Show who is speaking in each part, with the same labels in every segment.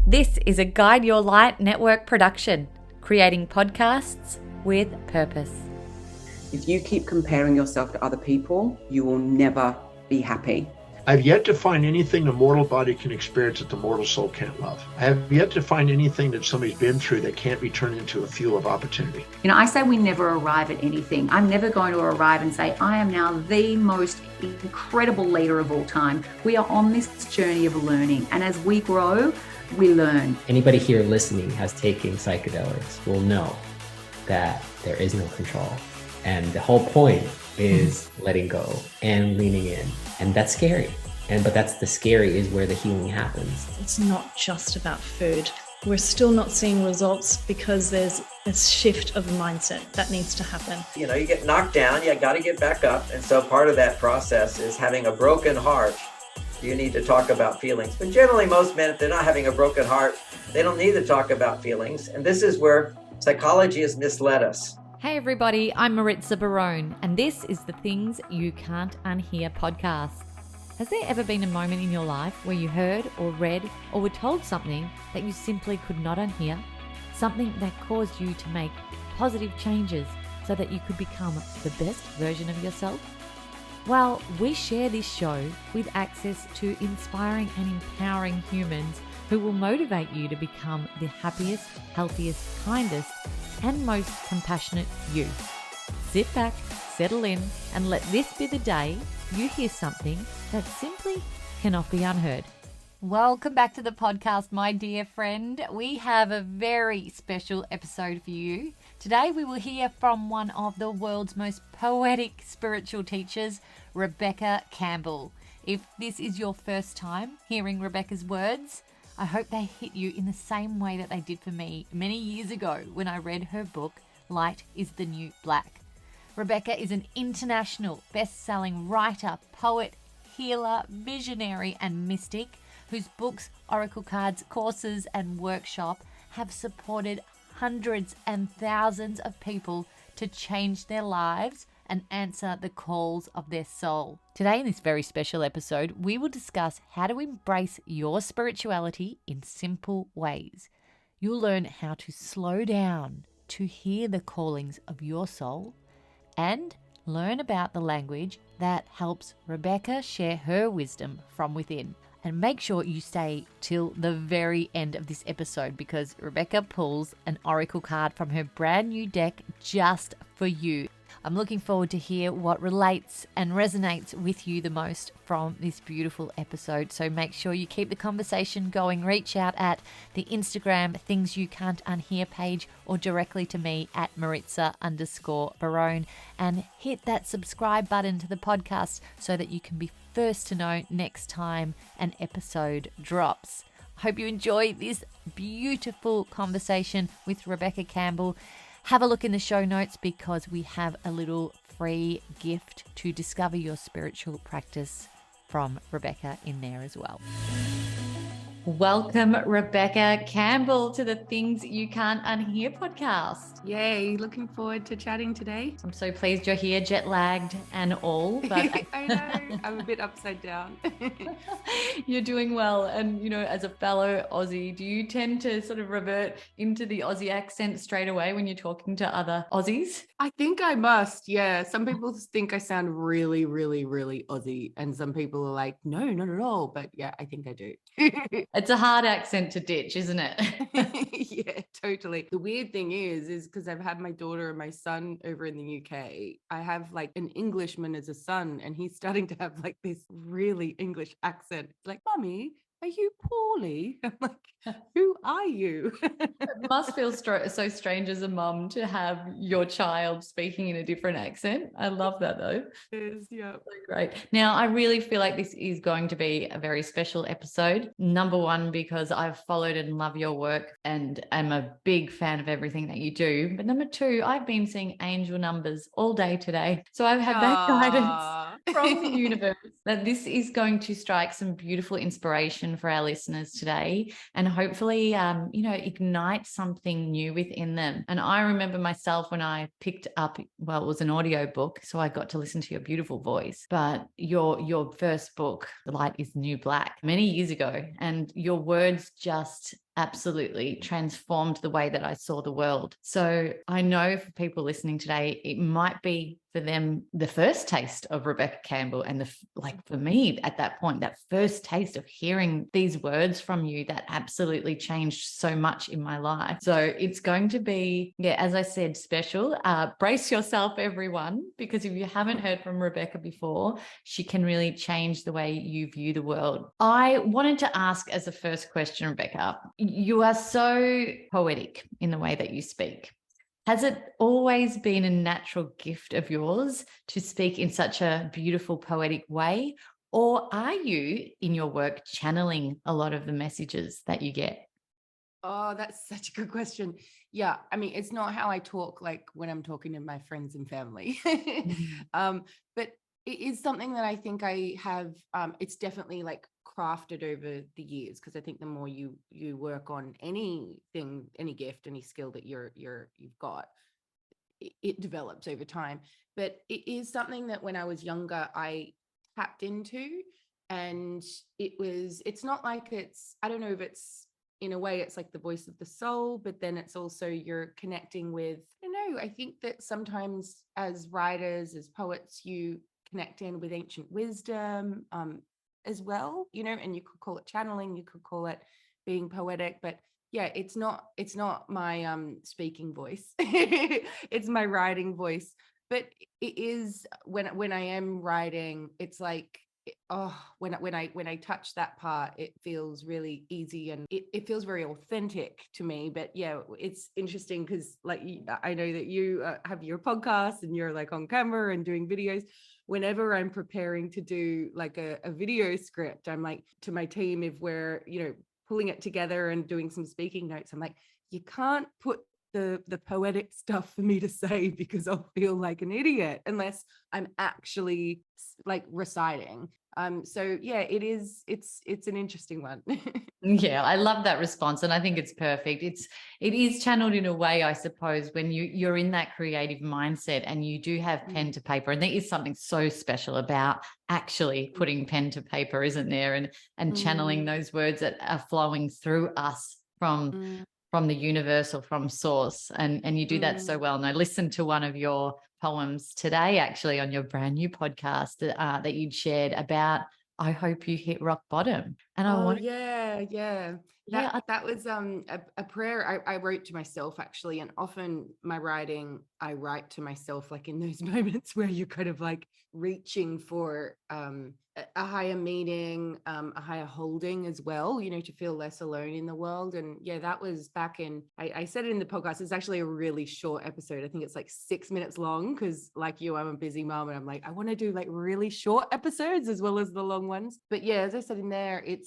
Speaker 1: This is a Guide Your Light network production, creating podcasts with purpose.
Speaker 2: If you keep comparing yourself to other people, you will never be happy.
Speaker 3: I've yet to find anything the mortal body can experience that the mortal soul can't love. I have yet to find anything that somebody's been through that can't be turned into a fuel of opportunity.
Speaker 4: I say we never arrive at anything. I'm never going to arrive and say, I am now the most incredible leader of all time. We are on this journey of learning. And as we grow, we learn.
Speaker 5: Anybody here listening has taken psychedelics will know that there is no control. And the whole point is letting go and leaning in. And that's scary. But that's the scary is where the healing happens.
Speaker 6: It's not just about food. We're still not seeing results because there's a shift of mindset that needs to happen.
Speaker 7: You get knocked down, you got to get back up. And so part of that process is having a broken heart. You need to talk about feelings. But generally, most men, if they're not having a broken heart, they don't need to talk about feelings. And this is where psychology has misled us.
Speaker 1: Hey everybody, I'm Maritza Barone, and this is the Things You Can't Unhear podcast. Has there ever been a moment in your life where you heard or read or were told something that you simply could not unhear? Something that caused you to make positive changes so that you could become the best version of yourself? Well, we share this show with access to inspiring and empowering humans who will motivate you to become the happiest, healthiest, kindest, and most compassionate you. Sit back, settle in, and let this be the day you hear something that simply cannot be unheard. Welcome back to the podcast, my dear friend. We have a very special episode for you. Today we will hear from one of the world's most poetic spiritual teachers, Rebecca Campbell. If this is your first time hearing Rebecca's words, I hope they hit you in the same way that they did for me many years ago when I read her book, Light is the New Black. Rebecca is an international best-selling writer, poet, healer, visionary, and mystic whose books, oracle cards, courses, and workshop have supported hundreds and thousands of people to change their lives and answer the calls of their soul. Today in this very special episode, we will discuss how to embrace your spirituality in simple ways. You'll learn how to slow down to hear the callings of your soul and learn about the language that helps Rebecca share her wisdom from within. And make sure you stay till the very end of this episode because Rebecca pulls an oracle card from her brand new deck just for you. I'm looking forward to hear what relates and resonates with you the most from this beautiful episode. So make sure you keep the conversation going. Reach out at the Instagram Things You Can't Unhear page or directly to me at Maritza_Barone and hit that subscribe button to the podcast so that you can be first to know next time an episode drops. I hope you enjoy this beautiful conversation with Rebecca Campbell. Have a look in the show notes because we have a little free gift to discover your spiritual practice from Rebecca in there as well. Welcome, Rebecca Campbell, to the Things You Can't Unhear podcast.
Speaker 8: Yay, looking forward to chatting today.
Speaker 1: I'm so pleased you're here, jet lagged and all. But
Speaker 8: I know, I'm a bit upside down.
Speaker 1: You're doing well. And, as a fellow Aussie, do you tend to sort of revert into the Aussie accent straight away when you're talking to other Aussies?
Speaker 8: I think I must, yeah. Some people think I sound really, really, really Aussie. And some people are like, no, not at all. But yeah, I think I do.
Speaker 1: It's a hard accent to ditch, isn't it?
Speaker 8: Yeah, totally. The weird thing is because I've had my daughter and my son over in the UK, I have like an Englishman as a son, and he's starting to have like this really English accent. It's like, Mummy, are you poorly? I'm like, who are you?
Speaker 1: It must feel so strange as a mum to have your child speaking in a different accent. I love that though.
Speaker 8: It is, yeah.
Speaker 1: So great. Now, I really feel like this is going to be a very special episode. Number one, because I've followed and love your work and am a big fan of everything that you do. But number two, I've been seeing angel numbers all day today. So I've had that guidance from the universe that this is going to strike some beautiful inspiration for our listeners today and hopefully, ignite something new within them. And I remember myself when I picked up, well, it was an audio book, so I got to listen to your beautiful voice, but your first book, The Light is the New Black, many years ago, and your words just absolutely transformed the way that I saw the world. So I know for people listening today, it might be for them the first taste of Rebecca Campbell, and like for me at that point, that first taste of hearing these words from you that absolutely changed so much in my life. So it's going to be, as I said, special. Brace yourself, everyone, because if you haven't heard from Rebecca before, she can really change the way you view the world. I wanted to ask as a first question, Rebecca, you are so poetic in the way that you speak. Has it always been a natural gift of yours to speak in such a beautiful, poetic way? Or are you, in your work, channeling a lot of the messages that you get?
Speaker 8: Oh, that's such a good question. Yeah, I mean, it's not how I talk like when I'm talking to my friends and family. But it is something that I think I have, it's definitely like crafted over the years, because I think the more you work on anything, any gift, any skill that you've got, it develops over time. But it is something that when I was younger, I tapped into, and it's not like I don't know if it's, in a way, it's like the voice of the soul, but then it's also you're connecting with, I don't know, I think that sometimes as writers, as poets, you connect in with ancient wisdom as well, and you could call it channeling, you could call it being poetic, but yeah, it's not my speaking voice. It's my writing voice. But it is when I am writing, it's like, when I touch that part, it feels really easy, and it feels very authentic to me. But yeah, it's interesting because like I know that you have your podcast and you're like on camera and doing videos. Whenever I'm preparing to do like a video script, I'm like to my team, if we're pulling it together and doing some speaking notes, I'm like, you can't put the poetic stuff for me to say because I'll feel like an idiot unless I'm actually like reciting. So yeah, it's an interesting one.
Speaker 1: Yeah, I love that response, and I think it's perfect. It is channeled in a way, I suppose, when you're in that creative mindset and you do have pen to paper, and there is something so special about actually putting pen to paper, isn't there? And channeling those words that are flowing through us from the universe or from source, and you do that so well. And I listened to one of your poems today, actually, on your brand new podcast that you'd shared about, I hope you hit rock bottom. And I want
Speaker 8: that was a prayer I wrote to myself, actually. And often my writing, I write to myself like in those moments where you're kind of like reaching for a higher meaning, a higher holding as well, to feel less alone in the world. And yeah, that was back in, I said it in the podcast, it's actually a really short episode. I think it's like 6 minutes long, because like you, I'm a busy mom, and I'm like, I want to do like really short episodes as well as the long ones. But yeah, as I said in there, it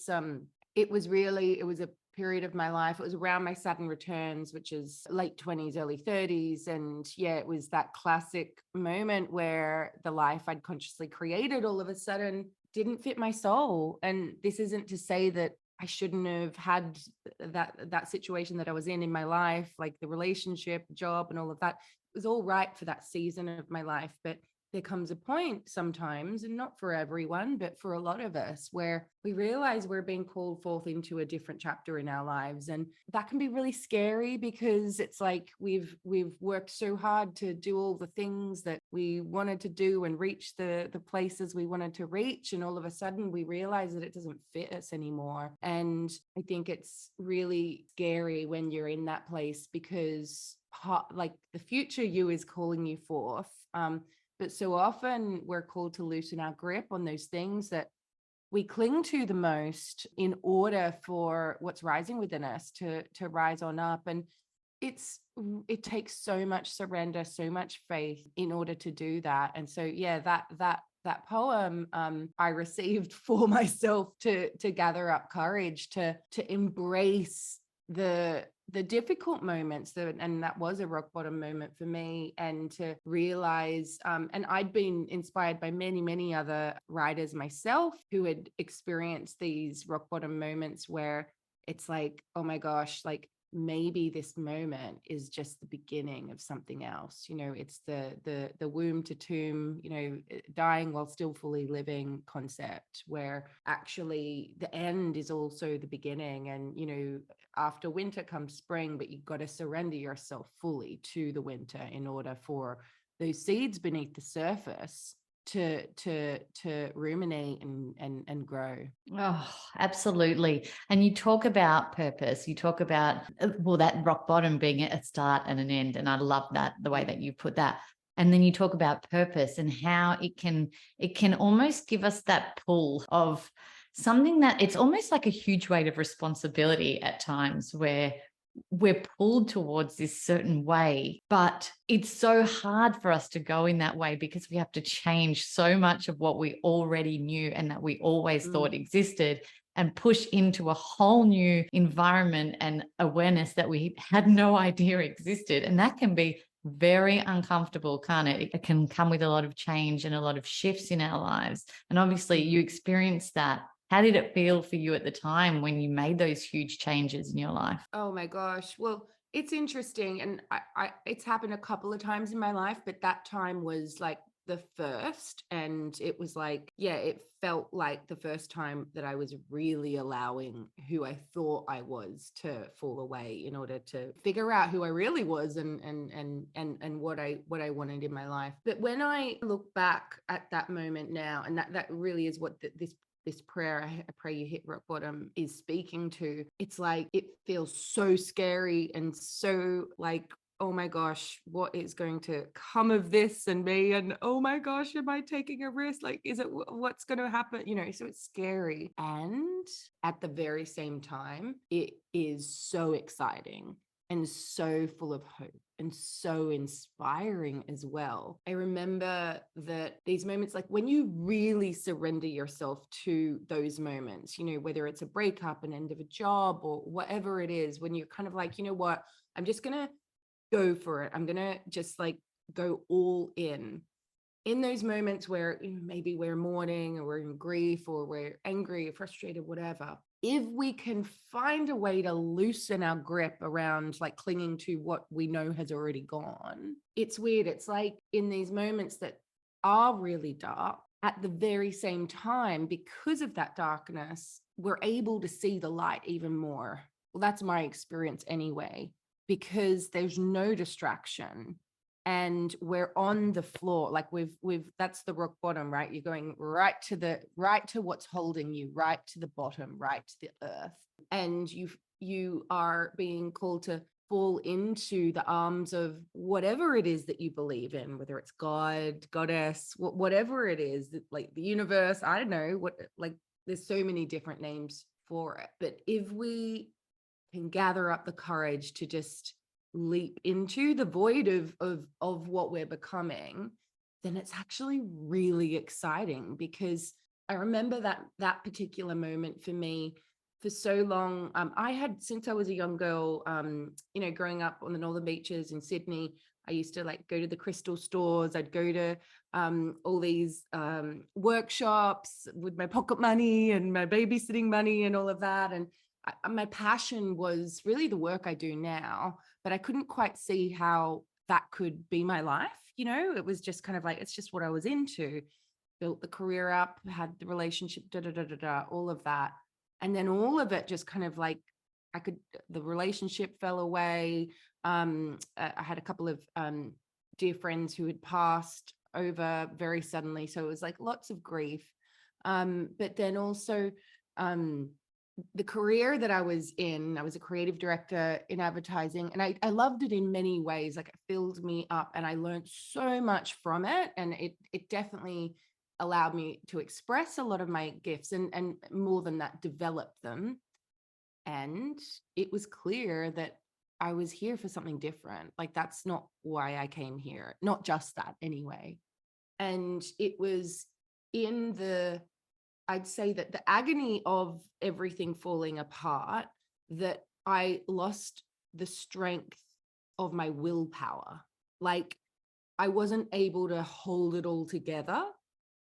Speaker 8: was a period of my life. It was around my Saturn returns, which is late 20s, early 30s. And yeah, it was that classic moment where the life I'd consciously created all of a sudden didn't fit my soul. And this isn't to say that I shouldn't have had that situation that I was in my life, like the relationship, job, and all of that. It was all right for that season of my life. But there comes a point sometimes, and not for everyone, but for a lot of us, where we realize we're being called forth into a different chapter in our lives. And that can be really scary, because it's like we've worked so hard to do all the things that we wanted to do and reach the places we wanted to reach. And all of a sudden we realize that it doesn't fit us anymore. And I think it's really scary when you're in that place, because like the future you is calling you forth. But so often we're called to loosen our grip on those things that we cling to the most in order for what's rising within us to rise on up. And it takes so much surrender, so much faith in order to do that. And so, yeah, that poem I received for myself to gather up courage to embrace the difficult moments, and that was a rock bottom moment for me, and to realize, and I'd been inspired by many other writers myself who had experienced these rock bottom moments where it's like, oh my gosh, like maybe this moment is just the beginning of something else. It's the womb to tomb, dying while still fully living concept, where actually the end is also the beginning. And after winter comes spring, but you've got to surrender yourself fully to the winter in order for those seeds beneath the surface to ruminate and grow.
Speaker 1: Oh, absolutely. And you talk about purpose. You talk about, well, that rock bottom being a start and an end. And I love that, the way that you put that. And then you talk about purpose and how it can almost give us that pull of something that it's almost like a huge weight of responsibility at times, where we're pulled towards this certain way, but it's so hard for us to go in that way because we have to change so much of what we already knew and that we always thought existed, and push into a whole new environment and awareness that we had no idea existed. And that can be very uncomfortable, can't it? It can come with a lot of change and a lot of shifts in our lives. And obviously you experienced that. How did it feel for you at the time when you made those huge changes in your life?
Speaker 8: Oh my gosh. Well, it's interesting. And it's happened a couple of times in my life, but that time was like the first. And it was like, yeah, it felt like the first time that I was really allowing who I thought I was to fall away in order to figure out who I really was and what I wanted in my life. But when I look back at that moment now, and that really is what this prayer, I pray you hit rock bottom, is speaking to. It's like, it feels so scary and so like, oh my gosh, what is going to come of this and me? And oh my gosh, am I taking a risk? Like, is it, what's going to happen? So it's scary. And at the very same time, it is so exciting and so full of hope and so inspiring as well. I remember that these moments, like when you really surrender yourself to those moments, whether it's a breakup, an end of a job, or whatever it is, when you're kind of like, you know what, I'm just going to go for it. I'm going to just like go all in those moments where maybe we're mourning or we're in grief or we're angry or frustrated, whatever. If we can find a way to loosen our grip around like clinging to what we know has already gone, it's weird. It's like in these moments that are really dark, at the very same time, because of that darkness, we're able to see the light even more. Well, that's my experience anyway, because there's no distraction. And we're on the floor, like we've that's the rock bottom, right? You're going right to what's holding you, right to the bottom, right to the earth. And you are being called to fall into the arms of whatever it is that you believe in, whether it's God, goddess, whatever it is, like the universe, I don't know what, like there's so many different names for it. But if we can gather up the courage to just leap into the void of what we're becoming, then it's actually really exciting. Because I remember that particular moment for me for so long. I had, since I was a young girl, growing up on the northern beaches in Sydney, I used to like go to the crystal stores. I'd go to all these workshops with my pocket money and my babysitting money and all of that. And my passion was really the work I do now, but I couldn't quite see how that could be my life. It was just kind of like, it's just what I was into. Built the career up, had the relationship, all of that. And then all of it just kind of like, the relationship fell away. I had a couple of dear friends who had passed over very suddenly. So it was like lots of grief. But then also, the career that I was in, I was a creative director in advertising, and I loved it in many ways. Like it filled me up and I learned so much from it. And it definitely allowed me to express a lot of my gifts and more than that, develop them. And it was clear that I was here for something different. Like that's not why I came here, not just that anyway. And it was I'd say that the agony of everything falling apart, that I lost the strength of my willpower. Like I wasn't able to hold it all together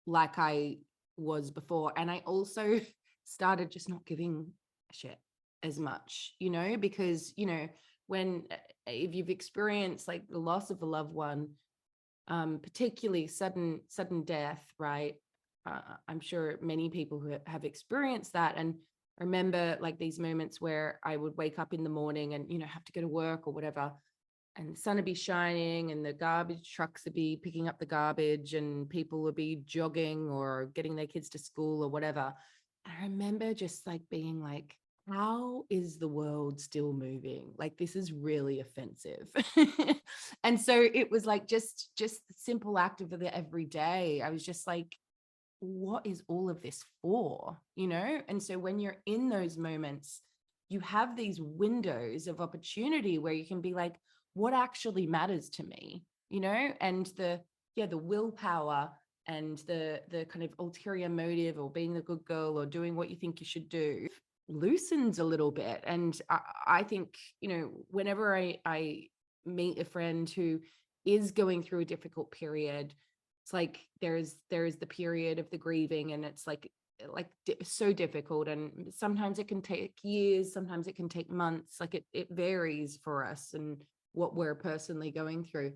Speaker 8: like I was before. And I also started just not giving a shit. as much, you know, because, you know, when if you've experienced like the loss of a loved one, particularly sudden death, right? I'm sure many people who have experienced that, and I remember like these moments where I would wake up in the morning and, you know, have to go to work or whatever, and the sun would be shining and the garbage trucks would be picking up the garbage and people would be jogging or getting their kids to school or whatever. I remember just like being like, how is the world still moving? Like, this is really offensive. And so it was like just the simple act of the everyday. I was just like, what is all of this for? You know? And so when you're in those moments, you have these windows of opportunity where you can be like, what actually matters to me? You know? And the willpower and the kind of ulterior motive or being the good girl or doing what you think you should do loosens a little bit. And I think, you know, whenever I meet a friend who is going through a difficult period, it's like there's the period of the grieving, and it's like so difficult, and sometimes it can take years, sometimes it can take months, like it varies for us and what we're personally going through.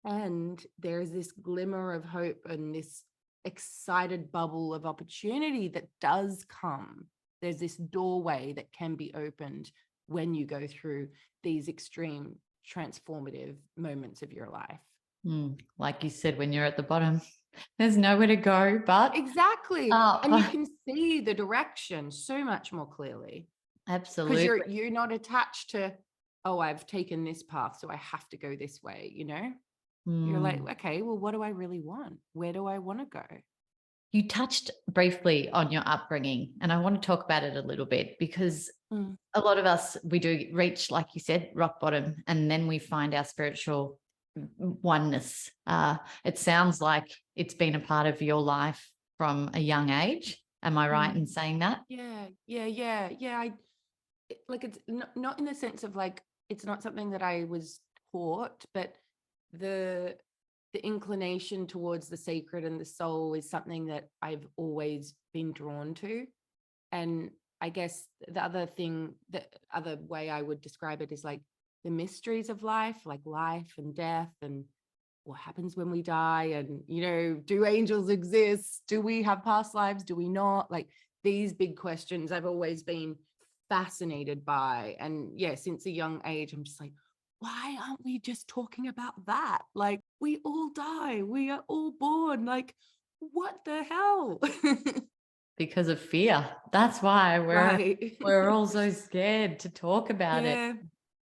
Speaker 8: And there's this glimmer of hope and this excited bubble of opportunity that does come. There's this doorway that can be opened when you go through these extreme transformative moments of your life.
Speaker 1: Like you said, when you're at the bottom, there's nowhere to go but
Speaker 8: exactly. And you can see the direction so much more clearly.
Speaker 1: Absolutely.
Speaker 8: Because you're not attached to, oh, I've taken this path, so I have to go this way, you know? You're like, okay, well, what do I really want? Where do I want to go?
Speaker 1: You touched briefly on your upbringing, and I want to talk about it a little bit, because a lot of us, we do reach, like you said, rock bottom, and then we find our spiritual oneness. It sounds like it's been a part of your life from a young age. Am I right in saying that?
Speaker 8: Yeah. Like, it's not in the sense of like, it's not something that I was taught, but the inclination towards the sacred and the soul is something that I've always been drawn to. And I guess the other way I would describe it is like the mysteries of life, like life and death, and what happens when we die, and, you know, do angels exist? Do we have past lives? Do we not? Like, these big questions I've always been fascinated by. And yeah, since a young age, I'm just like, why aren't we just talking about that? Like, we all die, we are all born, like, what the hell?
Speaker 1: Because of fear. That's why
Speaker 8: Right.
Speaker 1: we're all so scared to talk about it.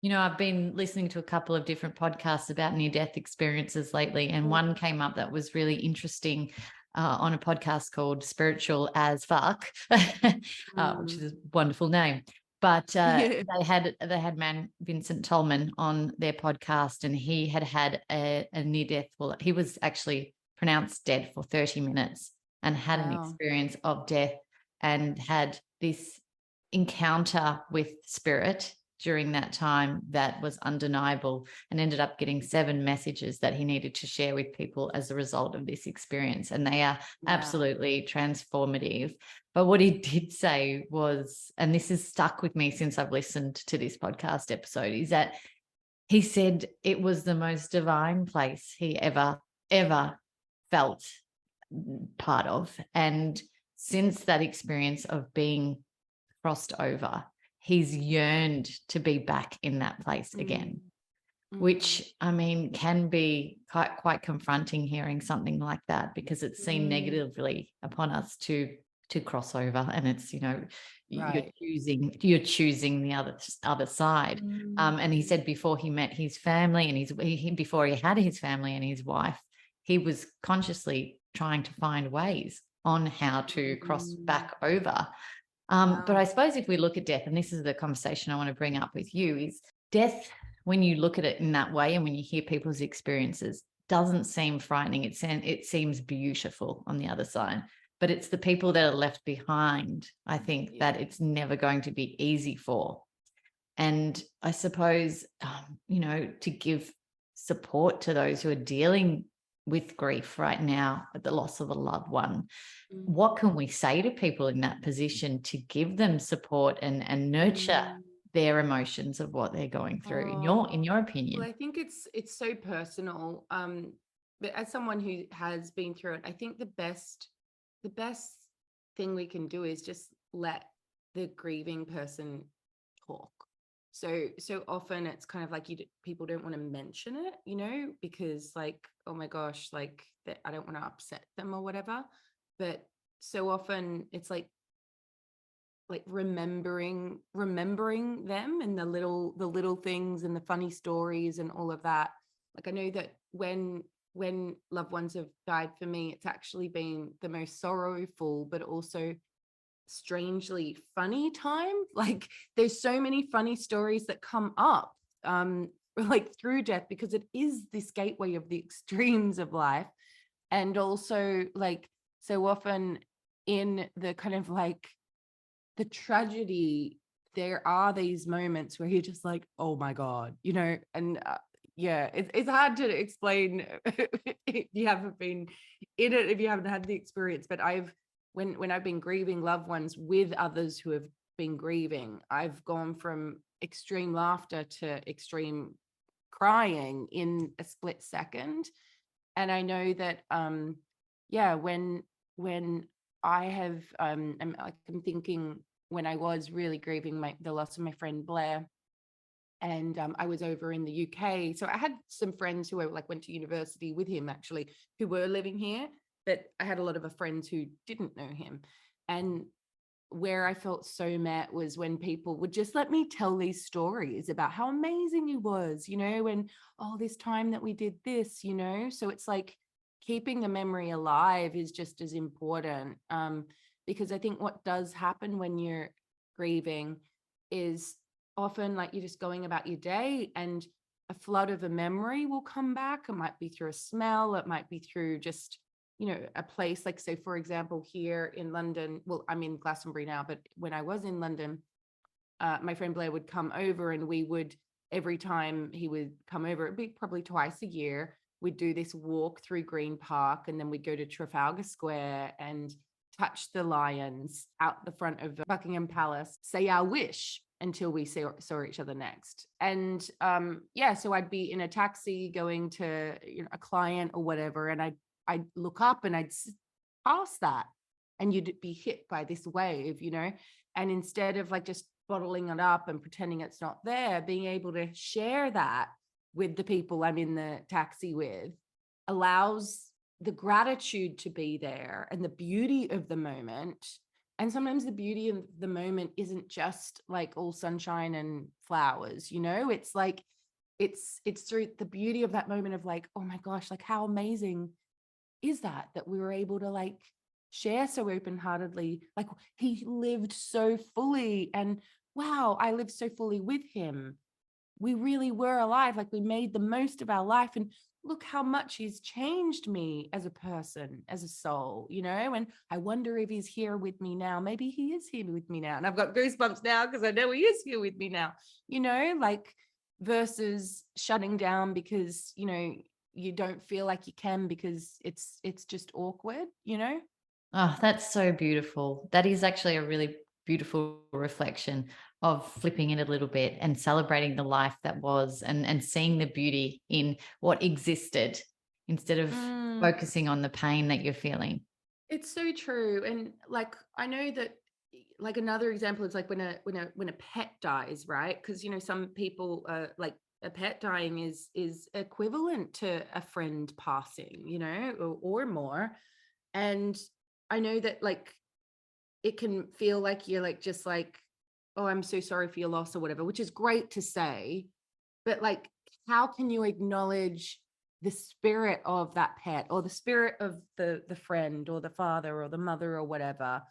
Speaker 1: You know, I've been listening to a couple of different podcasts about near-death experiences lately, and one came up that was really interesting on a podcast called Spiritual as Fuck, which is a wonderful name. But they had man Vincent Tolman on their podcast, and he had a near-death. Well, he was actually pronounced dead for 30 minutes and had an experience of death, and had this encounter with spirit during that time that was undeniable, and ended up getting 7 messages that he needed to share with people as a result of this experience. And they are absolutely transformative. But what he did say was, and this has stuck with me since I've listened to this podcast episode, is that he said it was the most divine place he ever felt part of. And since that experience of being crossed over, he's yearned to be back in that place again, which, I mean, can be quite confronting hearing something like that, because it's seen negatively upon us to cross over. And it's, you know, you're choosing the other side. And he said before he met his family, and before he had his family and his wife, he was consciously trying to find ways on how to cross back over. But I suppose if we look at death, and this is the conversation I want to bring up with you, is death, when you look at it in that way and when you hear people's experiences, doesn't seem frightening. It seems beautiful on the other side. But it's the people that are left behind, I think, that it's never going to be easy for. And I suppose, you know, to give support to those who are dealing with grief right now at the loss of a loved one.
Speaker 8: Mm.
Speaker 1: What can we say to people in that position to give them support and nurture their emotions of what they're going through, in your opinion?
Speaker 8: Well, I think it's so personal. But as someone who has been through it, I think the best thing we can do is just let the grieving person talk. So often it's kind of like people don't want to mention it, you know, because like, oh my gosh, like I don't want to upset them or whatever. But so often it's like remembering them and the little things and the funny stories and all of that. Like I know that when loved ones have died, for me, it's actually been the most sorrowful, but also strangely funny time. Like there's so many funny stories that come up like through death, because it is this gateway of the extremes of life. And also like so often in the kind of like the tragedy, there are these moments where you're just like, oh my God, you know. And it's hard to explain if you haven't been in it, if you haven't had the experience. But when I've been grieving loved ones with others who have been grieving, I've gone from extreme laughter to extreme crying in a split second. And I know that when I have I'm thinking when I was really grieving the loss of my friend Blair, and I was over in the UK. So I had some friends who went to university with him, actually, who were living here, but I had a lot of friends who didn't know him. And where I felt so met was when people would just let me tell these stories about how amazing he was, you know, and this time that we did this, you know. So it's like keeping the memory alive is just as important, because I think what does happen when you're grieving is often like you're just going about your day and a flood of a memory will come back. It might be through a smell, it might be through just, you know, a place. Like, so for example, here in London, well, I'm in Glastonbury now, but when I was in London, my friend Blair would come over, and we would, every time he would come over, it'd be probably twice a year, we'd do this walk through Green Park, and then we'd go to Trafalgar Square and touch the lions out the front of Buckingham Palace, say our wish until we saw each other next. And so I'd be in a taxi going to, you know, a client or whatever, and I'd look up and I'd pass that, and you'd be hit by this wave, you know. And instead of like just bottling it up and pretending it's not there, being able to share that with the people I'm in the taxi with allows the gratitude to be there and the beauty of the moment. And sometimes the beauty of the moment isn't just like all sunshine and flowers, you know. It's like it's through the beauty of that moment of like, oh my gosh, like how amazing is that we were able to like share so open-heartedly. Like he lived so fully, and wow, I lived so fully with him. We really were alive. Like we made the most of our life, and look how much he's changed me as a person, as a soul, you know. And I wonder if he's here with me now. Maybe he is here with me now, and I've got goosebumps now because I know he is here with me now, you know. Like versus shutting down because, you know, you don't feel like you can because it's just awkward, you know.
Speaker 1: Oh, that's so beautiful. That is actually a really beautiful reflection of flipping it a little bit and celebrating the life that was, and seeing the beauty in what existed instead of focusing on the pain that you're feeling.
Speaker 8: It's so true. And like I know that, like another example is like when a pet dies, right? Because, you know, some people like a pet dying is equivalent to a friend passing, you know, or more. And I know that like it can feel like you're like just like, oh, I'm so sorry for your loss or whatever, which is great to say. But like, how can you acknowledge the spirit of that pet or the spirit of the friend or the father or the mother or whatever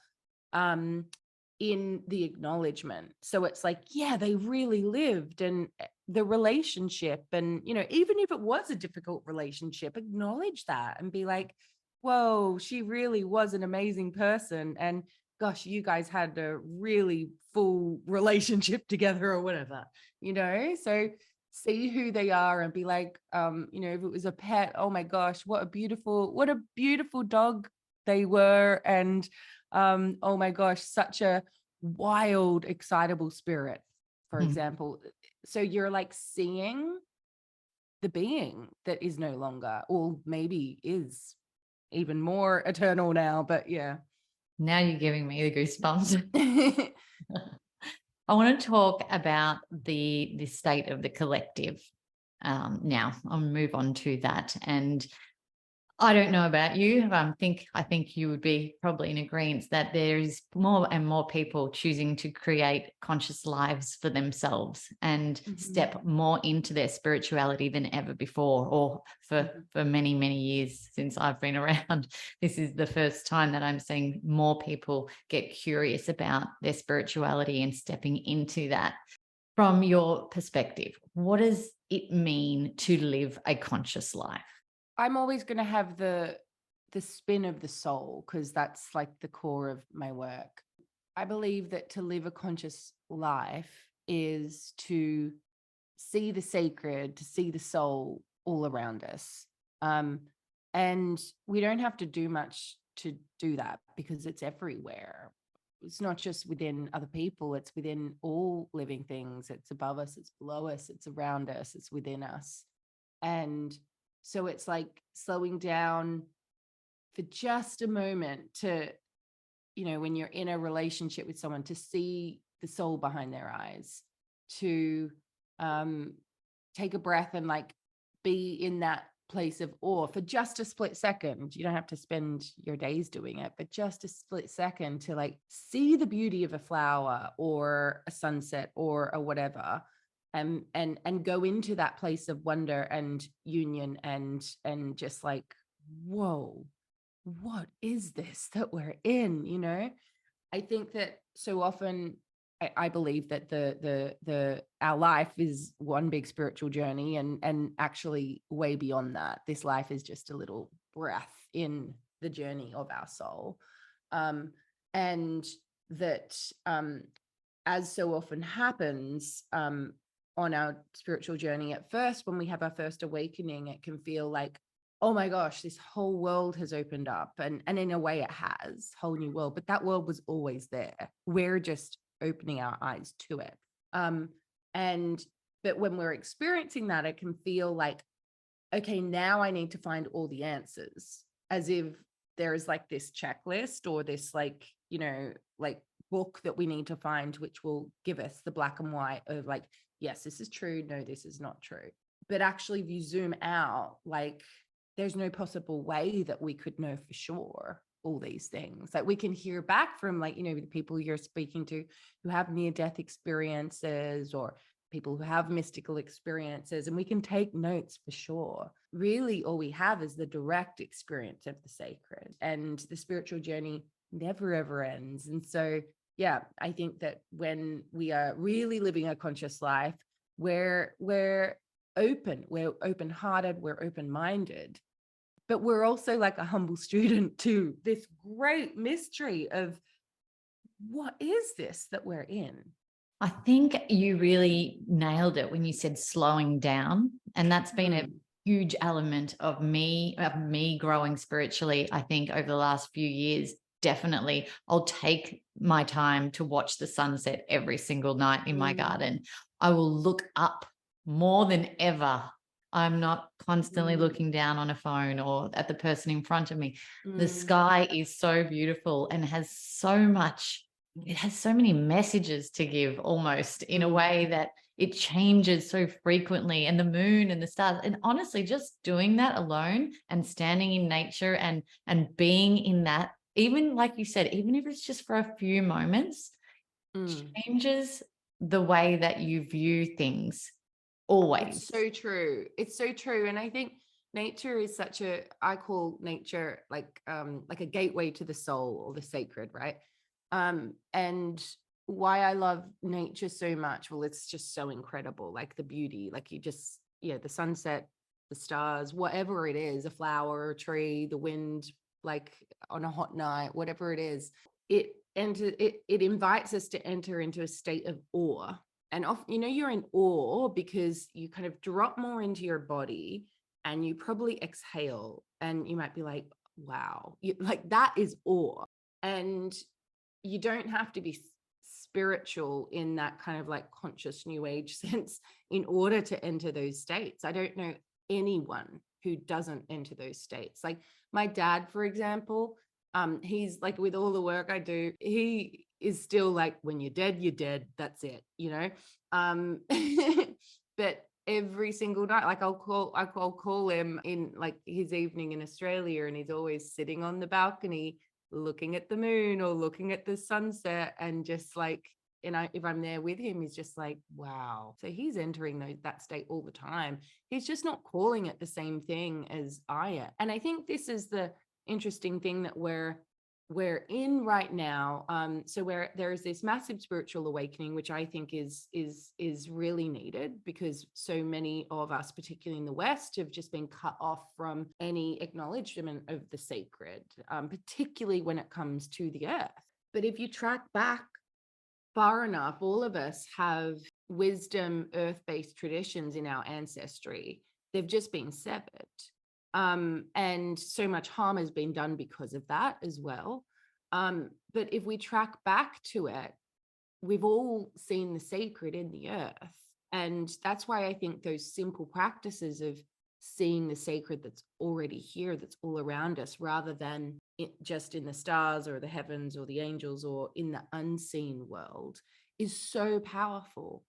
Speaker 8: in the acknowledgement? So it's like, yeah, they really lived, and the relationship, and, you know, even if it was a difficult relationship, acknowledge that and be like, whoa, she really was an amazing person. And gosh, you guys had a really full relationship together or whatever, you know? So see who they are and be like, you know, if it was a pet, oh my gosh, what a beautiful dog they were. And oh my gosh, such a wild, excitable spirit, for example. So you're like seeing the being that is no longer, or maybe is even more eternal now, but yeah.
Speaker 1: Now you're giving me the goosebumps. I want to talk about the state of the collective. Now I'll move on to that. And I don't know about you. I think you would be probably in agreement that there is more and more people choosing to create conscious lives for themselves and step more into their spirituality than ever before, or for many, many years since I've been around. This is the first time that I'm seeing more people get curious about their spirituality and stepping into that. From your perspective, what does it mean to live a conscious life?
Speaker 8: I'm always going to have the spin of the soul, because that's like the core of my work. I believe that to live a conscious life is to see the sacred, to see the soul all around us. And we don't have to do much to do that, because it's everywhere. It's not just within other people, it's within all living things. It's above us, it's below us, it's around us, it's within us. And so it's like slowing down for just a moment to, you know, when you're in a relationship with someone, to see the soul behind their eyes, to take a breath and like be in that place of awe for just a split second. You don't have to spend your days doing it, but just a split second to like see the beauty of a flower or a sunset or a whatever. And go into that place of wonder and union and just like, whoa, what is this that we're in? You know, I think that so often I believe that our life is one big spiritual journey, and actually way beyond that. This life is just a little breath in the journey of our soul, and that as so often happens on our spiritual journey, at first, when we have our first awakening, it can feel like, oh my gosh, this whole world has opened up. And in a way it has, whole new world, but that world was always there. We're just opening our eyes to it. But when we're experiencing that, it can feel like, okay, now I need to find all the answers, as if there is like this checklist or this like, you know, like book that we need to find, which will give us the black and white of like, yes, this is true. No, this is not true. But actually, if you zoom out, like there's no possible way that we could know for sure all these things. Like we can hear back from, like, you know, the people you're speaking to who have near-death experiences or people who have mystical experiences, and we can take notes for sure. Really, all we have is the direct experience of the sacred, and the spiritual journey never, ever ends. And so, yeah, I think that when we are really living a conscious life, we're open, we're open-hearted, we're open-minded, but we're also like a humble student to this great mystery of what is this that we're in?
Speaker 1: I think you really nailed it when you said slowing down. And that's been a huge element of me growing spiritually, I think, over the last few years. Definitely, I'll take my time to watch the sunset every single night in my garden. I will look up more than ever. I'm not constantly looking down on a phone or at the person in front of me. The sky is so beautiful and has so much, it has so many messages to give, almost in a way that it changes so frequently, and the moon and the stars. And honestly, just doing that alone and standing in nature and being in that, even like you said, even if it's just for a few moments, changes the way that you view things always.
Speaker 8: It's so true. It's so true. And I think nature is such a, I call nature like a gateway to the soul or the sacred, right? And why I love nature so much, well, it's just so incredible, like the beauty, like you just, yeah, the sunset, the stars, whatever it is, a flower, a tree, the wind, like on a hot night, whatever it is, it invites us to enter into a state of awe. and often, you're in awe because you kind of drop more into your body and you probably exhale, and you might be like, wow, like that is awe. And you don't have to be spiritual in that kind of like conscious new age sense in order to enter those states. I don't know anyone who doesn't enter those states. Like my dad, for example, he's like, with all the work I do, he is still like, when you're dead, that's it, but every single night, like I'll call him in like his evening in Australia, and he's always sitting on the balcony looking at the moon or looking at the sunset, and just like, if I'm there with him, he's just like, wow. So he's entering that state all the time. He's just not calling it the same thing as I am. And I think this is the interesting thing that we're in right now. So where there is this massive spiritual awakening, which I think is really needed, because so many of us, particularly in the West, have just been cut off from any acknowledgement of the sacred, particularly when it comes to the earth. But if you track back far enough, all of us have wisdom, earth-based traditions in our ancestry. They've just been severed. And so much harm has been done because of that as well. But if we track back to it, we've all seen the sacred in the earth. And that's why I think those simple practices of seeing the sacred that's already here, that's all around us, rather than just in the stars or the heavens or the angels or in the unseen world, is so powerful.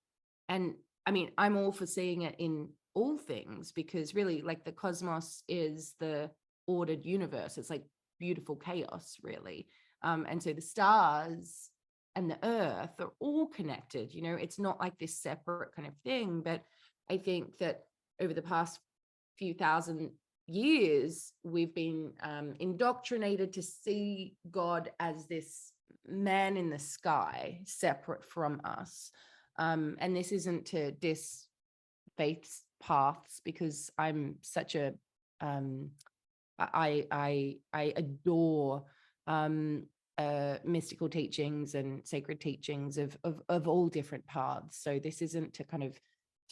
Speaker 8: And I mean, I'm all for seeing it in all things, because really, like, the cosmos is the ordered universe. It's like beautiful chaos, really. And so the stars and the earth are all connected. It's not like this separate kind of thing. But I think that over the past few thousand years, we've been indoctrinated to see God as this man in the sky, separate from us. And this isn't to diss faith's paths, because I'm such a I adore mystical teachings and sacred teachings of all different paths. So this isn't to kind of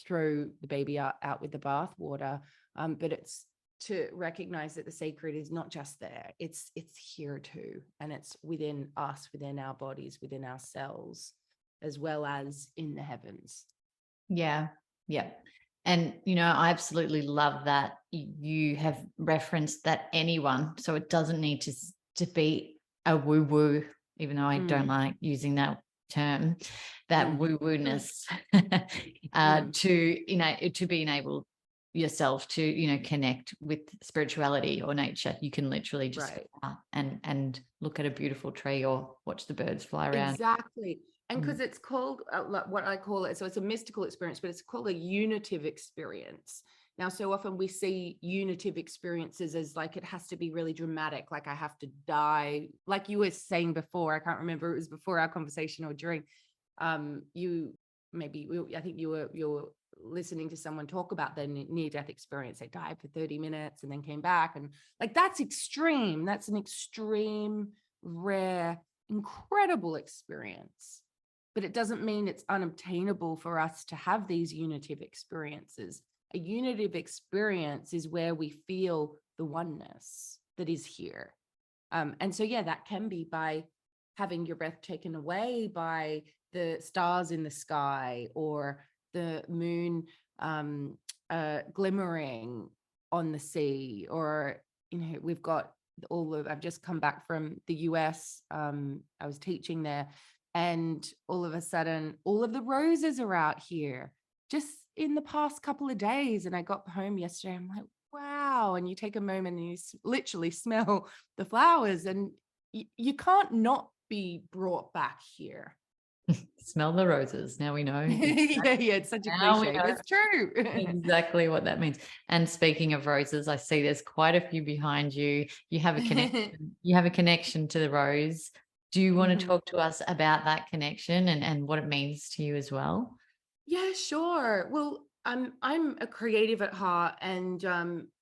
Speaker 8: throw the baby out with the bathwater, but it's to recognize that the sacred is not just there, it's here too, and it's within us, within our bodies, within ourselves, as well as in the heavens.
Speaker 1: Yeah. And I absolutely love that you have referenced that anyone, so it doesn't need to be a woo-woo, even though I don't like using that term, that woo-woo-ness, to be enabled yourself to connect with spirituality or nature. You can literally just go out and look at a beautiful tree or watch the birds fly around.
Speaker 8: Exactly. And because it's called what I call it, so it's a mystical experience, but it's called a unitive experience. Now, so often we see unitive experiences as like it has to be really dramatic, like I have to die, like you were saying before. I can't remember, it was before our conversation or during. I think you were listening to someone talk about their near-death experience. They died for 30 minutes and then came back, and like that's extreme. That's an extreme, rare, incredible experience. But it doesn't mean it's unobtainable for us to have these unitive experiences. A unitive experience is where we feel the oneness that is here. And so, that can be by having your breath taken away by the stars in the sky, or the moon glimmering on the sea, or, we've got I've just come back from the US. I was teaching there, and all of a sudden, all of the roses are out here just in the past couple of days. And I got home yesterday. I'm like, wow. And you take a moment and you literally smell the flowers, and you can't not be brought back here.
Speaker 1: Smell the roses. Now we know.
Speaker 8: It's such a cliche, but it's true.
Speaker 1: Exactly what that means. And speaking of roses, I see there's quite a few behind you. You have a connection. You have a connection to the rose. Do you want to talk to us about that connection and what it means to you as well?
Speaker 8: Yeah, sure. Well, I'm a creative at heart, and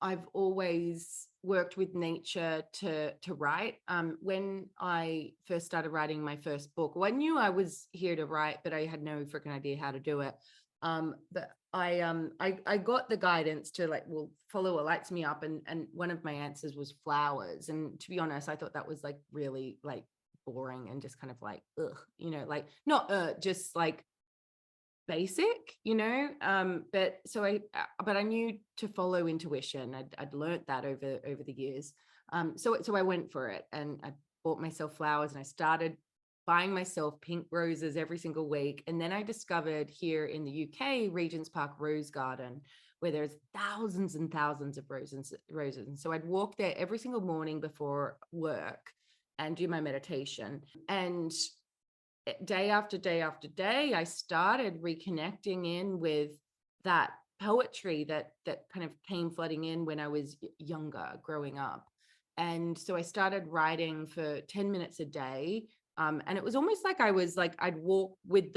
Speaker 8: I've always worked with nature to write. When I first started writing my first book, well, I knew I was here to write, but I had no freaking idea how to do it. But I got the guidance to like, well, follow what lights me up, and one of my answers was flowers. And to be honest, I thought that was like really like boring and just kind of like, ugh, you know, like not just like basic, you know. But I knew to follow intuition. I'd learned that over the years. So I went for it, and I bought myself flowers, and I started buying myself pink roses every single week. And then I discovered here in the UK, Regent's Park Rose Garden, where there's thousands and thousands of roses. And so I'd walk there every single morning before work and do my meditation. And day after day after day, I started reconnecting in with that poetry that kind of came flooding in when I was younger, growing up. And so I started writing for 10 minutes a day. And it was almost like I was like, I'd walk with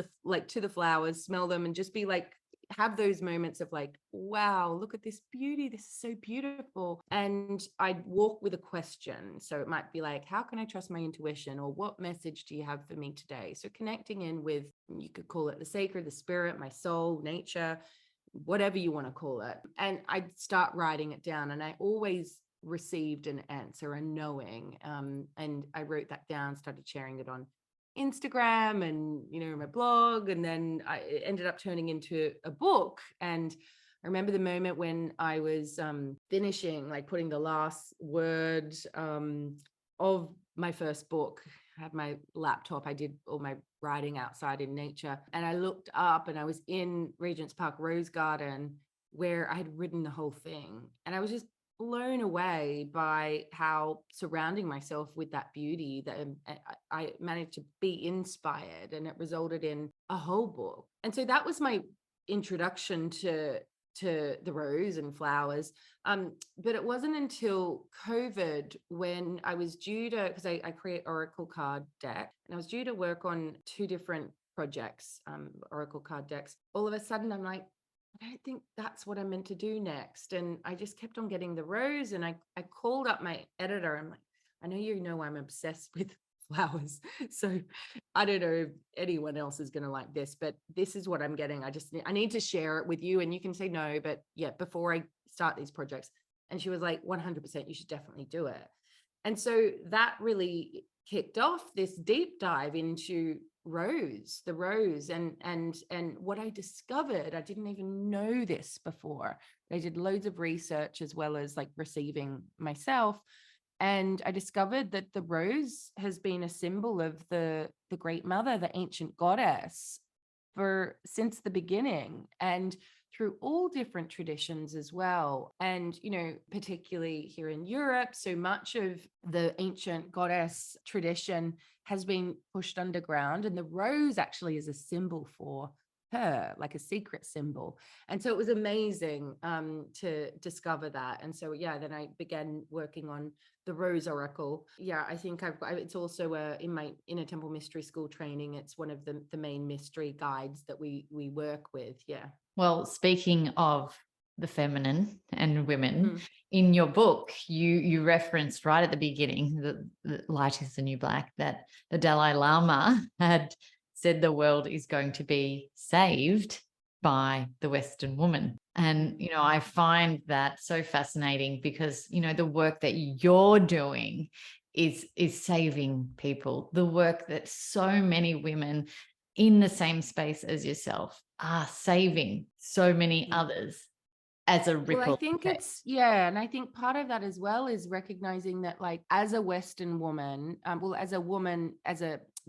Speaker 8: to the flowers, smell them, and just be like, have those moments of like, wow, look at this beauty. This is so beautiful. And I'd walk with a question. So it might be like, how can I trust my intuition? Or what message do you have for me today? So connecting in with, you could call it the sacred, the spirit, my soul, nature, whatever you want to call it. And I'd start writing it down, and I always received an answer, a knowing. And I wrote that down, started sharing it on Instagram and, you know, my blog. And then it ended up turning into a book. And I remember the moment when I was finishing, like putting the last word of my first book. I had my laptop. I did all my writing outside in nature. And I looked up, and I was in Regent's Park Rose Garden, where I had written the whole thing. And I was just blown away by how surrounding myself with that beauty, that I managed to be inspired, and it resulted in a whole book. And so that was my introduction to the rose and flowers. But it wasn't until COVID, when I was due to, because I create Oracle card deck, and I was due to work on 2 different projects, Oracle card decks. All of a sudden I'm like, I don't think that's what I'm meant to do next. And I just kept on getting the rose, and I called up my editor. I'm like, I know you know I'm obsessed with flowers, so I don't know if anyone else is going to like this, but this is what I'm getting. I need to share it with you, and you can say no, but yeah, before I start these projects. And she was like, 100%, you should definitely do it. And so that really kicked off this deep dive into the rose, and what I discovered, I didn't even know this before. I did loads of research as well as like receiving myself, and I discovered that the rose has been a symbol of the great mother, the ancient goddess, since the beginning, and through all different traditions as well. And, you know, particularly here in Europe, so much of the ancient goddess tradition has been pushed underground, and the rose actually is a symbol for her, like a secret symbol. And so it was amazing to discover that. And so, yeah, then I began working on the Rose Oracle. Yeah, I think it's also in my Inner Temple Mystery School training. It's one of the main mystery guides that we work with. Yeah.
Speaker 1: Well, speaking of the feminine and women, in your book, you referenced right at the beginning, the light is the new black, that the Dalai Lama had said the world is going to be saved by the Western woman. And, you know, I find that so fascinating because, you know, the work that you're doing is saving people. The work that so many women in the same space as yourself are saving so many others as a ripple.
Speaker 8: Well, I think and I think part of that as well is recognizing that, like, as a Western woman,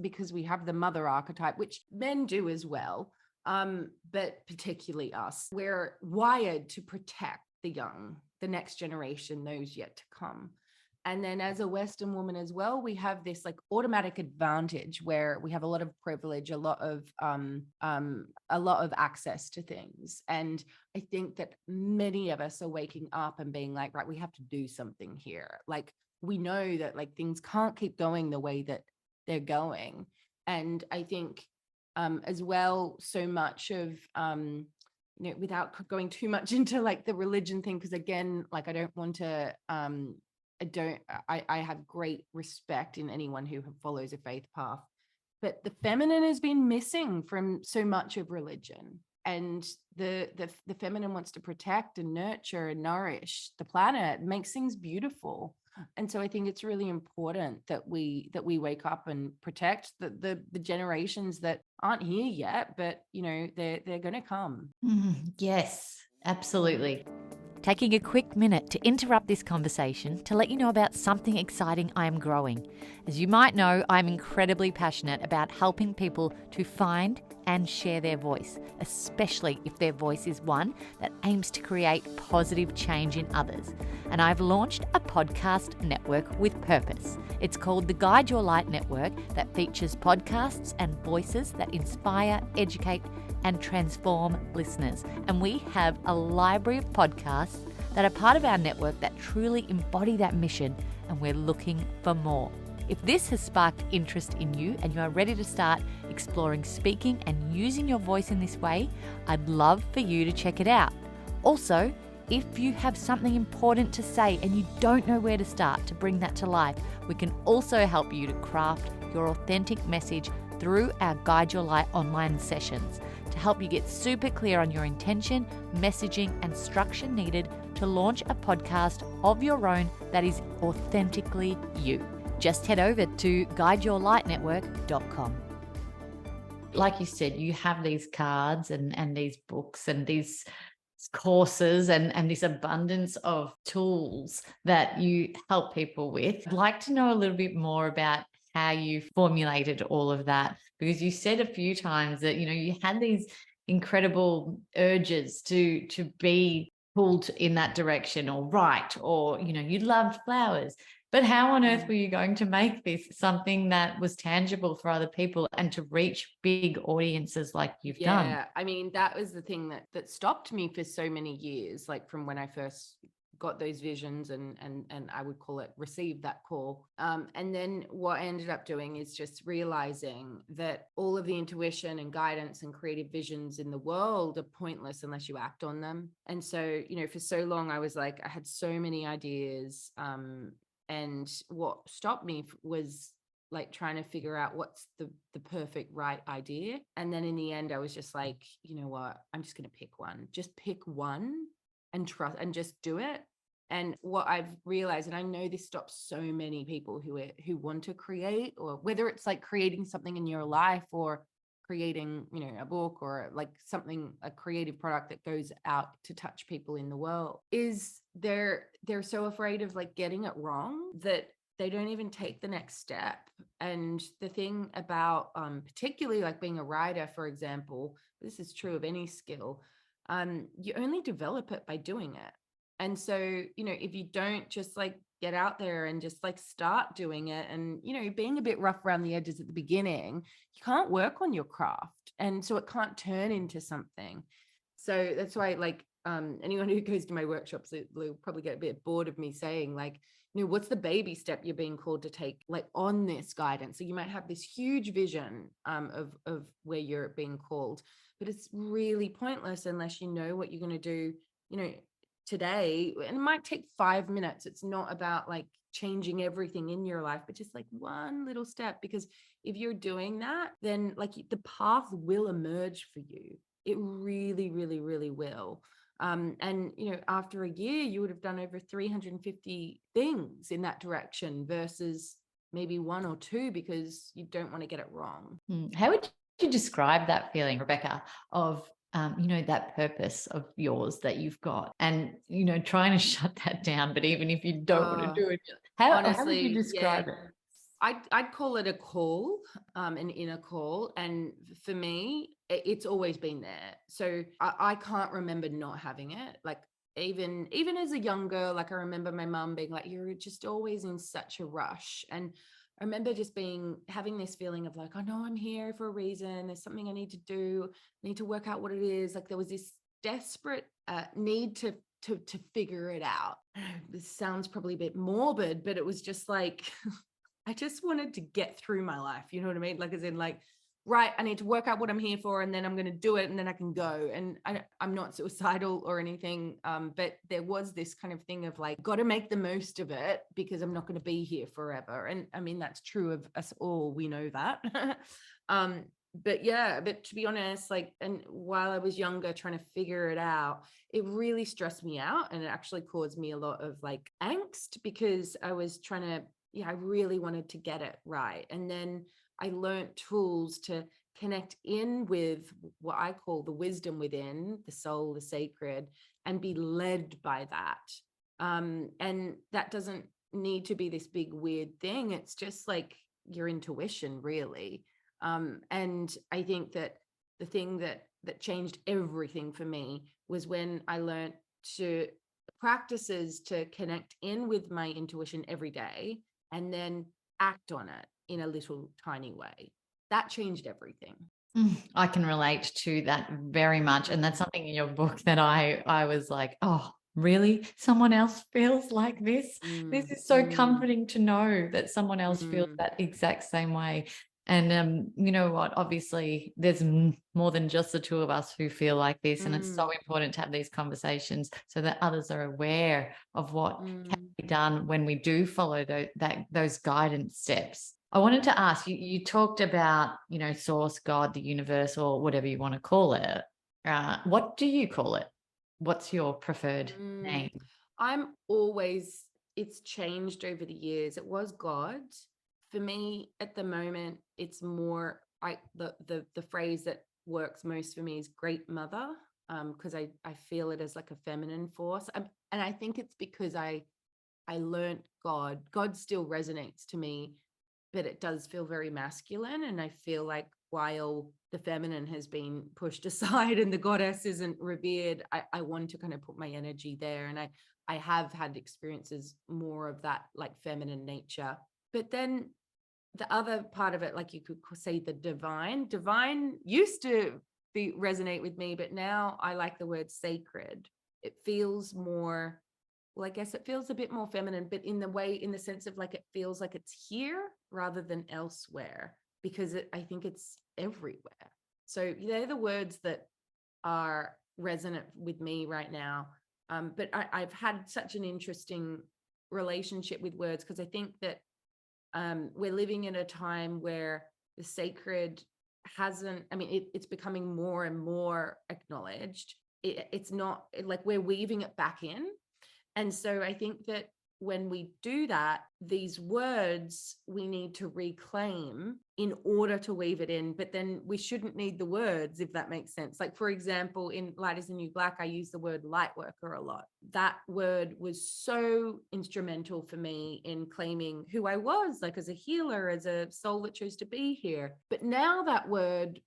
Speaker 8: because we have the mother archetype, which men do as well, but particularly us, we're wired to protect the young, the next generation, those yet to come. And then as a Western woman as well, we have this like automatic advantage where we have a lot of privilege, a lot of access to things. And I think that many of us are waking up and being like, right, we have to do something here. Like, we know that like things can't keep going the way that they're going. And I think as well, so much of without going too much into like the religion thing, because again, like I don't want to, I have great respect in anyone who follows a faith path, but the feminine has been missing from so much of religion. And the feminine wants to protect and nurture and nourish the planet, makes things beautiful. And so I think it's really important that we wake up and protect the generations that aren't here yet, but they're going to come.
Speaker 1: Yes, absolutely. Taking a quick minute to interrupt this conversation to let you know about something exciting I am growing. As you might know, I'm incredibly passionate about helping people to find and share their voice, especially if their voice is one that aims to create positive change in others. And I've launched a podcast network with purpose. It's called the Guide Your Light Network, that features podcasts and voices that inspire, educate, and transform listeners. And we have a library of podcasts that are part of our network that truly embody that mission, and we're looking for more. If this has sparked interest in you and you are ready to start exploring speaking and using your voice in this way, I'd love for you to check it out. Also, if you have something important to say and you don't know where to start to bring that to life, we can also help you to craft your authentic message through our Guide Your Light online sessions to help you get super clear on your intention, messaging, and structure needed to launch a podcast of your own that is authentically you. Just head over to guideyourlightnetwork.com. Like you said, you have these cards and these books and these courses and this abundance of tools that you help people with. I'd like to know a little bit more about how you formulated all of that, because you said a few times that, you had these incredible urges to be pulled in that direction or write, or, you loved flowers. But how on earth were you going to make this something that was tangible for other people and to reach big audiences like you've done?
Speaker 8: Yeah, I mean, that was the thing that stopped me for so many years, like from when I first got those visions and I would call it received that call. And then what I ended up doing is just realizing that all of the intuition and guidance and creative visions in the world are pointless unless you act on them. And so, for so long, I was like, I had so many ideas. And what stopped me was like trying to figure out what's the perfect right idea. And then in the end, I was just like, you know what, I'm just going to pick one. Just pick one and trust and just do it. And what I've realized, and I know this stops so many people who want to create, or whether it's like creating something in your life or creating, a book or like something, a creative product that goes out to touch people in the world, is they're so afraid of like getting it wrong that they don't even take the next step. And the thing about particularly like being a writer, for example, this is true of any skill, you only develop it by doing it. And so, if you don't just like get out there and just like start doing it and, being a bit rough around the edges at the beginning, you can't work on your craft. And so it can't turn into something. So that's why like anyone who goes to my workshops, they'll probably get a bit bored of me saying like, what's the baby step you're being called to take like on this guidance? So you might have this huge vision of where you're being called, but it's really pointless unless you know what you're going to do, today. And it might take 5 minutes. It's not about like changing everything in your life, but just like one little step. Because if you're doing that, then like the path will emerge for you. It really, really, really will. And, after a year, you would have done over 350 things in that direction versus maybe one or two because you don't want to get it wrong.
Speaker 1: How would you describe that feeling, Rebecca, of that purpose of yours that you've got and, trying to shut that down, but even if you don't want to do it, how would you describe it?
Speaker 8: I'd call it a call, an inner call. And for me, it's always been there. So I can't remember not having it. Like even as a young girl, like I remember my mum being like, you're just always in such a rush. And I remember just having this feeling of like, I know I'm here for a reason. There's something I need to do. I need to work out what it is. Like there was this desperate need to figure it out. This sounds probably a bit morbid, but it was just like, I just wanted to get through my life. You know what I mean? Like, as in like, right, I need to work out what I'm here for, and then I'm going to do it, and then I can go. And I'm not suicidal or anything, but there was this kind of thing of like, got to make the most of it because I'm not going to be here forever. And I mean, that's true of us all. We know that. But yeah, but to be honest, like, and while I was younger, trying to figure it out, it really stressed me out, and it actually caused me a lot of like angst because I was trying to, I really wanted to get it right. And then I learned tools to connect in with what I call the wisdom within, the soul, the sacred, and be led by that. And that doesn't need to be this big weird thing. It's just like your intuition, really. And I think that the thing that changed everything for me was when I learned to practices to connect in with my intuition every day and then act on it in a little tiny way. That changed everything.
Speaker 1: I can relate to that very much. And that's something in your book that I was like, oh, really? Someone else feels like this? This is so comforting to know that someone else feels that exact same way. And you know what? Obviously, there's more than just the two of us who feel like this. And it's so important to have these conversations so that others are aware of what can be done when we do follow those guidance steps. I wanted to ask you, you talked about, source, God, the universe, or whatever you want to call it. What do you call it? What's your preferred name?
Speaker 8: It's changed over the years. It was God. For me, at the moment, it's more, the phrase that works most for me is Great Mother, because I feel it as like a feminine force. And I think it's because I learned God. God still resonates to me, but it does feel very masculine. And I feel like while the feminine has been pushed aside and the goddess isn't revered, I want to kind of put my energy there. And I have had experiences more of that like feminine nature. But then the other part of it, like you could say the divine used to resonate with me, but now I like the word sacred. It feels more, well, I guess it feels a bit more feminine, but in the sense of like, it feels like it's here rather than elsewhere, because I think it's everywhere. So they're the words that are resonant with me right now. But I've had such an interesting relationship with words, because I think that we're living in a time where the sacred it's becoming more and more acknowledged. It's not like we're weaving it back in. And so I think that when we do that, these words we need to reclaim in order to weave it in, but then we shouldn't need the words, if that makes sense. Like, for example, in Light is the New Black, I use the word light worker a lot. That word was so instrumental for me in claiming who I was, like as a healer, as a soul that chose to be here. But now that word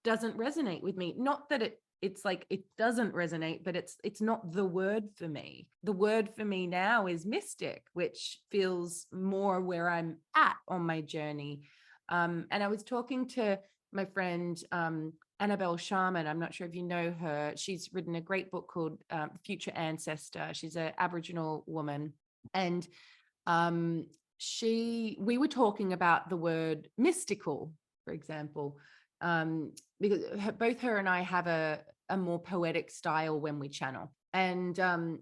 Speaker 8: doesn't resonate with me. Not that it's like it doesn't resonate, but it's not the word for me. The word for me now is mystic, which feels more where I'm at on my journey. And I was talking to my friend Annabelle Sharman. I'm not sure if you know her. She's written a great book called Future Ancestor. She's an Aboriginal woman, and we were talking about the word mystical, for example. Because both her and I have a more poetic style when we channel, and so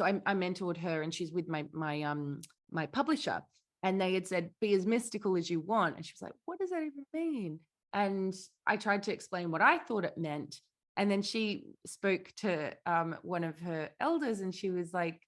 Speaker 8: I mentored her, and she's with my publisher, and they had said, be as mystical as you want, and she was like, what does that even mean? And I tried to explain what I thought it meant, and then she spoke to one of her elders, and she was like,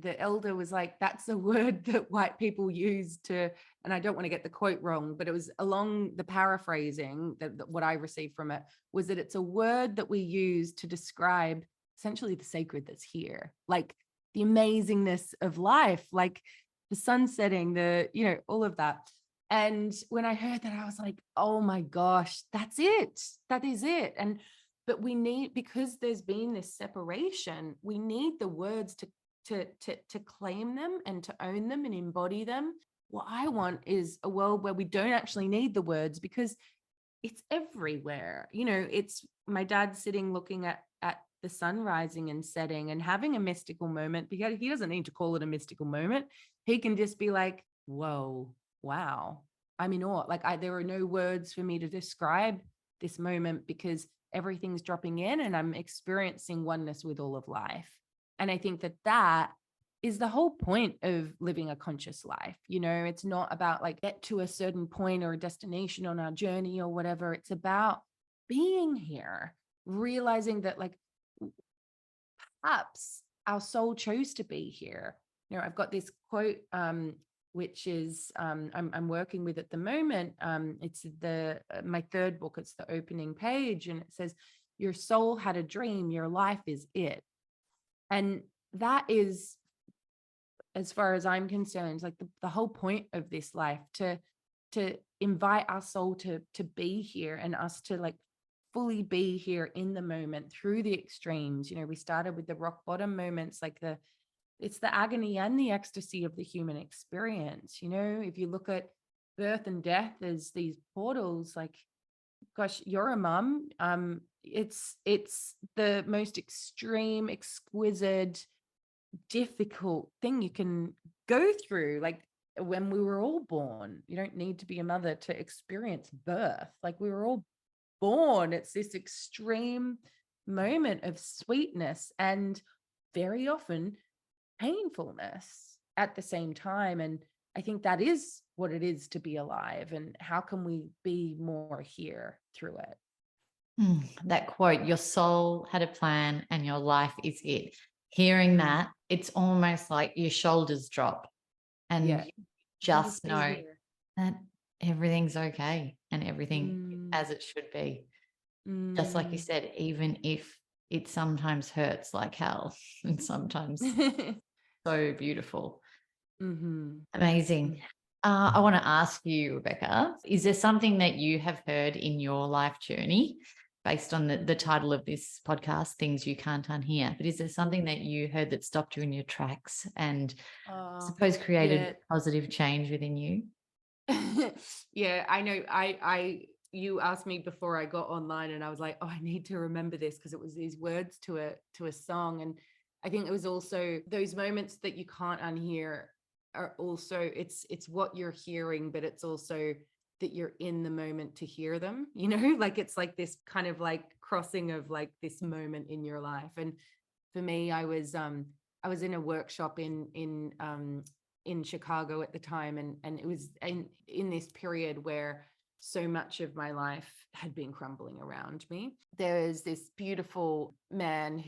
Speaker 8: the elder was like, that's a word that white people use to, and I don't want to get the quote wrong, but it was along the paraphrasing that what I received from it was that it's a word that we use to describe essentially the sacred that's here, like the amazingness of life, like the sun setting, all of that. And when I heard that, I was like, oh my gosh, that's it. That is it. But we need, because there's been this separation, we need the words to claim them and to own them and embody them. What I want is a world where we don't actually need the words, because it's everywhere. It's my dad sitting looking at the sun rising and setting and having a mystical moment, because he doesn't need to call it a mystical moment. He can just be like, whoa, wow, I'm in awe. Like there are no words for me to describe this moment, because everything's dropping in and I'm experiencing oneness with all of life. And I think that is the whole point of living a conscious life. It's not about like get to a certain point or a destination on our journey or whatever. It's about being here, realizing that like perhaps our soul chose to be here. I've got this quote, which is I'm working with at the moment. It's my third book. It's the opening page, and it says, "Your soul had a dream. Your life is it." And that is, as far as I'm concerned, like the whole point of this life, to invite our soul to be here, and us to like fully be here in the moment through the extremes. We started with the rock bottom moments, like it's the agony and the ecstasy of the human experience. If you look at birth and death as these portals, like, gosh, you're a mum. It's the most extreme, exquisite, difficult thing you can go through. Like when we were all born, you don't need to be a mother to experience birth. Like we were all born. It's this extreme moment of sweetness and very often painfulness at the same time. And I think that is what it is to be alive. And how can we be more here through it?
Speaker 1: That quote, "Your soul had a plan and your life is it." Hearing that, it's almost like your shoulders drop and you just know that everything's okay and everything as it should be. Just like you said, even if it sometimes hurts like hell and sometimes so beautiful. Amazing. I want to ask you, Rebecca, is there something that you have heard in your life journey, based on the title of this podcast, Things You Can't Unhear, but is there something that you heard that stopped you in your tracks and suppose created positive change within you?
Speaker 8: Yeah, I know. You asked me before I got online, and I was like, oh, I need to remember this, because it was these words to a song. And I think it was also those moments that you can't unhear are also, it's what you're hearing, but it's also that you're in the moment to hear them, like it's like this kind of like crossing of like this moment in your life. And for me, I was in a workshop in Chicago at the time, and it was in this period where so much of my life had been crumbling around me. There is this beautiful man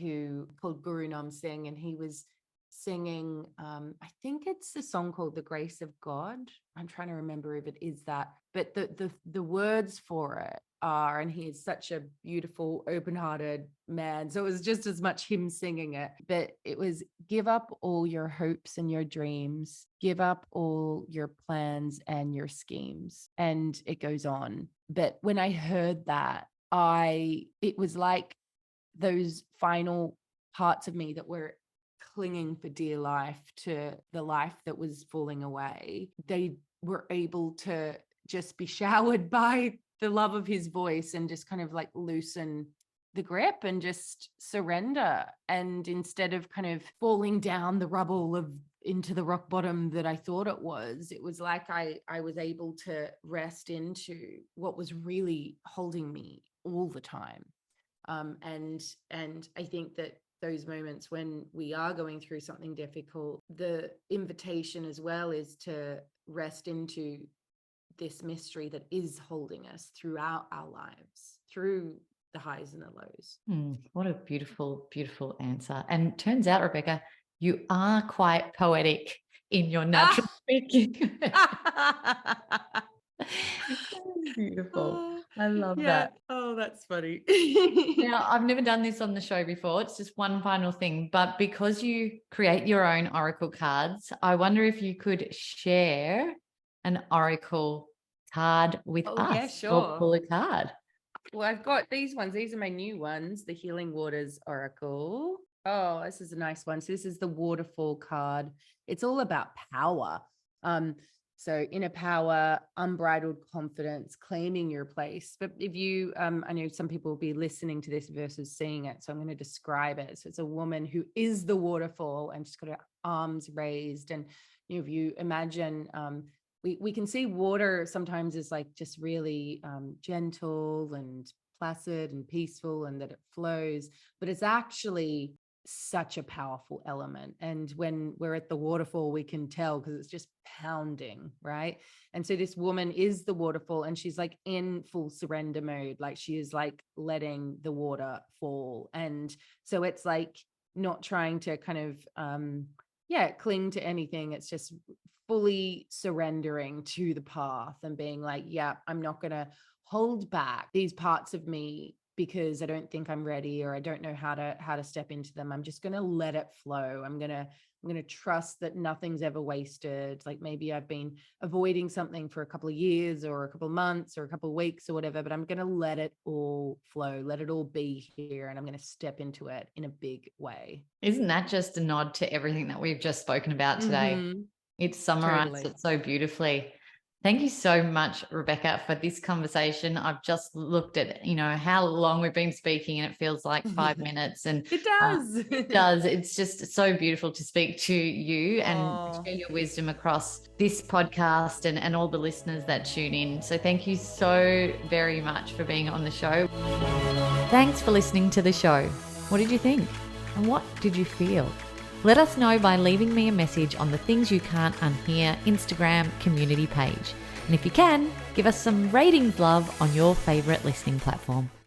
Speaker 8: called Guru Nam Singh, and he was singing, I think it's a song called The Grace of God. I'm trying to remember if it is that, but the words for it are, and he is such a beautiful, open-hearted man. So it was just as much him singing it, but it was, give up all your hopes and your dreams, give up all your plans and your schemes. And it goes on. But when I heard that, it was like those final parts of me that were clinging for dear life to the life that was falling away. They were able to just be showered by the love of his voice and just kind of like loosen the grip and just surrender. And instead of kind of falling down the rubble into the rock bottom that I thought it was like I was able to rest into what was really holding me all the time. And I think that those moments when we are going through something difficult, the invitation as well is to rest into this mystery that is holding us throughout our lives, through the highs and the lows.
Speaker 1: What a beautiful, beautiful answer. And turns out, Rebecca, you are quite poetic in your natural speaking. Beautiful. I love that.
Speaker 8: Oh, that's funny.
Speaker 1: Now, I've never done this on the show before. It's just one final thing. But because you create your own oracle cards, I wonder if you could share an oracle card with us.
Speaker 8: Yeah, sure.
Speaker 1: Or pull a card.
Speaker 8: Well, I've got these ones. These are my new ones, the Healing Waters Oracle. Oh, this is a nice one. So this is the Waterfall card. It's all about power. So inner power, unbridled confidence, claiming your place. But if you, I know some people will be listening to this versus seeing it, so I'm going to describe it. So it's a woman who is the waterfall and she's got her arms raised. And if you imagine we can see water sometimes is like just really gentle and placid and peaceful, and that it flows, but it's actually such a powerful element. And when we're at the waterfall, we can tell because it's just pounding, right? And so this woman is the waterfall, and she's like in full surrender mode, like she is like letting the water fall. And so it's like not trying to kind of cling to anything. It's just fully surrendering to the path and being like, yeah, I'm not gonna hold back these parts of me because I don't think I'm ready, or I don't know how to step into them. I'm just going to let it flow. I'm going to trust that nothing's ever wasted. Like maybe I've been avoiding something for a couple of years or a couple of months or a couple of weeks or whatever, but I'm going to let it all flow, let it all be here. And I'm going to step into it in a big way.
Speaker 1: Isn't that just a nod to everything that we've just spoken about today?
Speaker 8: Mm-hmm.
Speaker 1: It summarized
Speaker 8: Totally.
Speaker 1: it so beautifully. Thank you so much, Rebecca, for this conversation. I've just looked at, how long we've been speaking, and it feels like 5 minutes. And
Speaker 8: it does.
Speaker 1: It does. It's just so beautiful to speak to you and share your wisdom across this podcast and all the listeners that tune in. So thank you so very much for being on the show. Thanks for listening to the show. What did you think? And what did you feel? Let us know by leaving me a message on the Things You Can't Unhear Instagram community page. And if you can, give us some ratings love on your favourite listening platform.